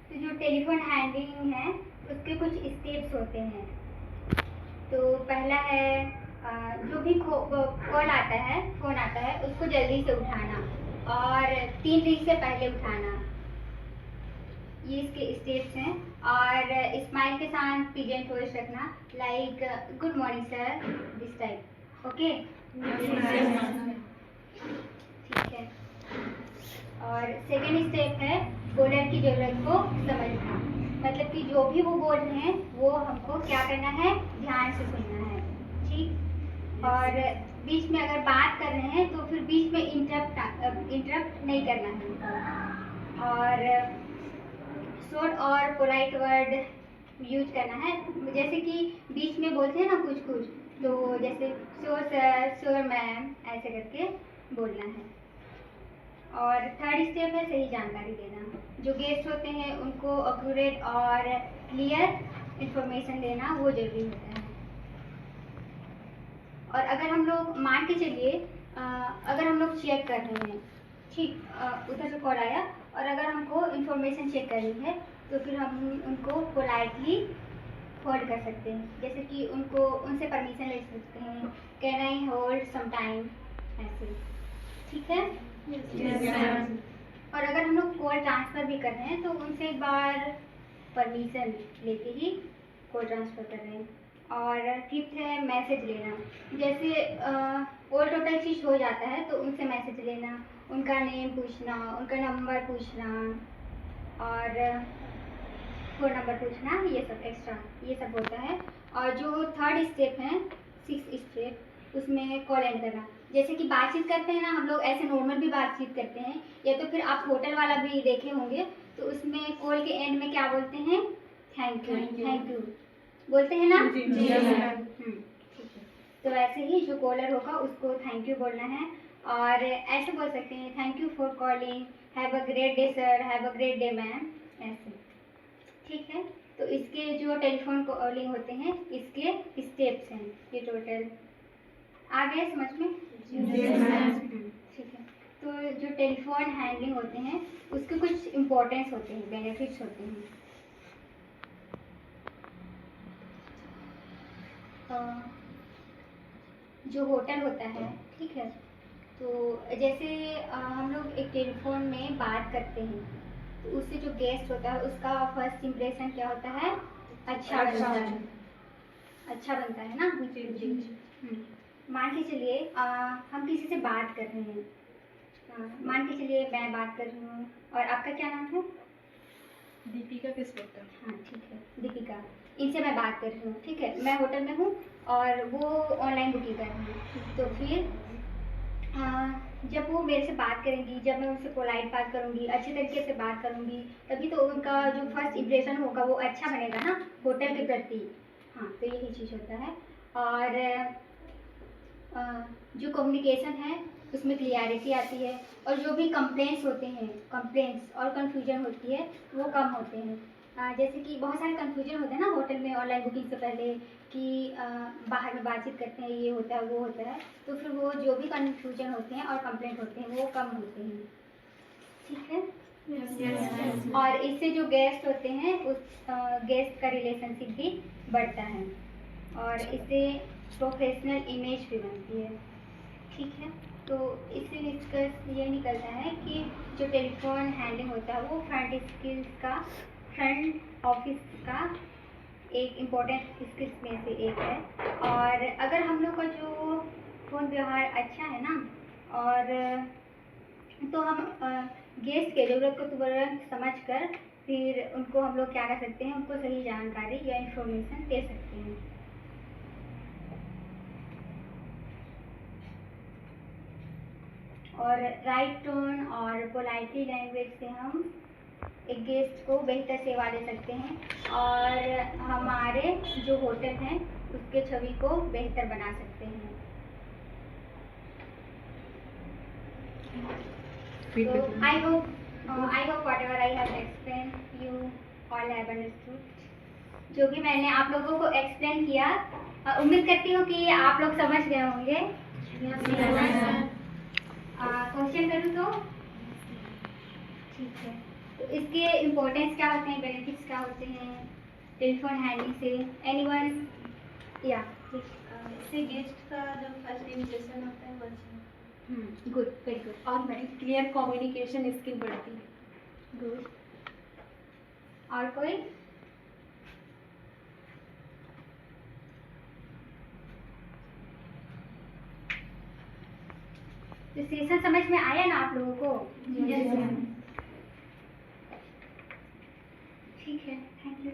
तो जो telephone handling है उसके कुछ स्टेप्स होते हैं। तो पहला है जो भी कॉल आता है, फ़ोन आता है, उसको जल्दी से उठाना और 3 रिंग से पहले उठाना, ये इसके स्टेप्स हैं। और स्माइल के साथ प्रेजेंट वॉइस रखना, like good morning sir, this type. Okay, ठीक है। और सेकेंड स्टेप है कॉलर की ज़रूरत को समझना, मतलब कि जो भी वो बोल रहे हैं वो हमको क्या करना है, ध्यान से सुनना है, ठीक। और बीच में अगर बात कर रहे हैं तो फिर बीच में इंटरप्ट नहीं करना है। और शॉर्ट और पोलाइट वर्ड यूज करना है, जैसे कि बीच में बोलते हैं ना कुछ कुछ, तो जैसे श्योर सर, श्योर मैम, ऐसे करके बोलना है। और थर्ड स्टेप है सही जानकारी देना, जो गेस्ट होते हैं उनको एक्यूरेट और क्लियर इंफॉर्मेशन देना वो जरूरी होता है। और अगर हम लोग मान के चलिए, अगर हम लोग चेक कर रहे हैं, ठीक, उधर से कॉल आया और अगर हमको इंफॉर्मेशन चेक करनी है तो फिर हम उनको पोलाइटली होल्ड कर सकते हैं, जैसे कि उनसे परमिशन ले सकते हैं, can I hold some time, ऐसे, ठीक है। और अगर हम लोग कॉल ट्रांसफ़र भी कर रहे हैं तो उनसे एक बार परमिशन लेके ही कॉल ट्रांसफ़र कर रहे हैं। और फिफ्थ है मैसेज लेना, जैसे ऑल टोटल चीज़ हो जाता है तो उनसे मैसेज लेना, उनका नेम पूछना, उनका नंबर पूछना और फ़ोन नंबर पूछना, ये सब एक्स्ट्रा ये सब होता है। और जो थर्ड स्टेप है, 6th स्टेप, उसमें कॉल एंड करना, जैसे कि बातचीत करते हैं ना हम लोग, ऐसे नॉर्मल भी बातचीत करते हैं, या तो फिर आप होटल वाला भी देखे होंगे तो उसमें कॉल के एंड में क्या बोलते हैं, थैंक यू बोलते हैं ना। ठीक है, तो वैसे ही जो कॉलर होगा उसको थैंक यू बोलना है। और ऐसे बोल सकते हैं, thank you for calling, have a great day sir, have a great day ma'am, ऐसे, ठीक है। तो इसके जो टेलीफोन कॉलिंग होते हैं इसके स्टेप्स हैं, ये टोटल आ गए समझ में? ठीक है। तो जो टेलीफोन हैंडलिंग होते हैं उसके कुछ इम्पोर्टेंस होते हैं, बेनिफिट्स होते हैं। जो होटल होता है, ठीक है, तो जैसे हम लोग एक टेलीफोन में बात करते हैं तो उससे जो गेस्ट होता है उसका फर्स्ट इम्प्रेशन क्या होता है, अच्छा बनता है, अच्छा बनता है ना। मान के चलिए हम किसी से बात कर रहे हैं, मान के चलिए मैं बात कर रही हूँ और आपका क्या नाम है? दीपिका किस्मत। हाँ ठीक है, दीपिका, इनसे मैं बात कर रही हूँ, ठीक है, मैं होटल में हूँ और वो ऑनलाइन बुकिंग कर रही है। तो फिर जब वो मेरे से बात करेंगी, जब मैं उनसे पोलाइट बात करूँगी, अच्छे तरीके से बात करूँगी, तभी तो उनका जो फर्स्ट इम्प्रेशन होगा वो अच्छा बनेगा ना होटल के प्रति। हाँ, तो यही चीज़ होता है। और जो कम्युनिकेशन है उसमें क्लियरिटी आती है और जो भी कंप्लेंट्स होते हैं, कंप्लेंट्स और कन्फ्यूजन होती है वो कम होते हैं। जैसे कि बहुत सारे कन्फ्यूजन होते हैं ना होटल में ऑनलाइन बुकिंग से पहले कि बाहर में बातचीत करते हैं, ये होता है वो होता है, तो फिर वो जो भी कन्फ्यूजन होते हैं और कंप्लेंट होते हैं वो कम होते हैं, ठीक है। Yes. और इससे जो गेस्ट होते हैं उस गेस्ट का रिलेशनशिप भी बढ़ता है और इससे प्रोफेशनल इमेज भी बनती है, ठीक है। तो इससे निष्कर्ष ये निकलता है कि जो टेलीफोन हैंडलिंग होता है वो फ्रंट ऑफिस का एक इम्पोर्टेंट स्किल्स में से एक है। और अगर हम लोग का जो फ़ोन व्यवहार अच्छा है ना, और तो हम गेस्ट के ज़रूरत को तुरंत समझ कर फिर उनको हम लोग क्या कर सकते हैं, उनको सही जानकारी या इन्फॉर्मेशन दे सकते हैं। और राइट टोन और पोलाइटली लैंग्वेज से हम एक गेस्ट को बेहतर सेवा दे सकते हैं और हमारे जो होटल हैं उसके छवि को बेहतर बना सकते हैं। So I hope whatever I have explained you all have understood. जो भी मैंने आप लोगों को एक्सप्लेन किया, उम्मीद करती हूँ कि आप लोग समझ गए होंगे। क्वेश्चन करूँ तो ठीक है। तो इसके इम्पोर्टेंस क्या होते हैं, क्या होते हैं टेलीफोन हैंडलिंग से? एनीवन? या इससे गेस्ट का जो फर्स्ट इम्प्रेशन होता है वो अच्छा गुड, वेरी गुड। और मैं क्लियर कम्युनिकेशन स्किल बढ़ती है। गुड। और कोई? तो सेशन समझ में आया ना आप लोगों को? Yes, ma'am. ठीक है, थैंक यू।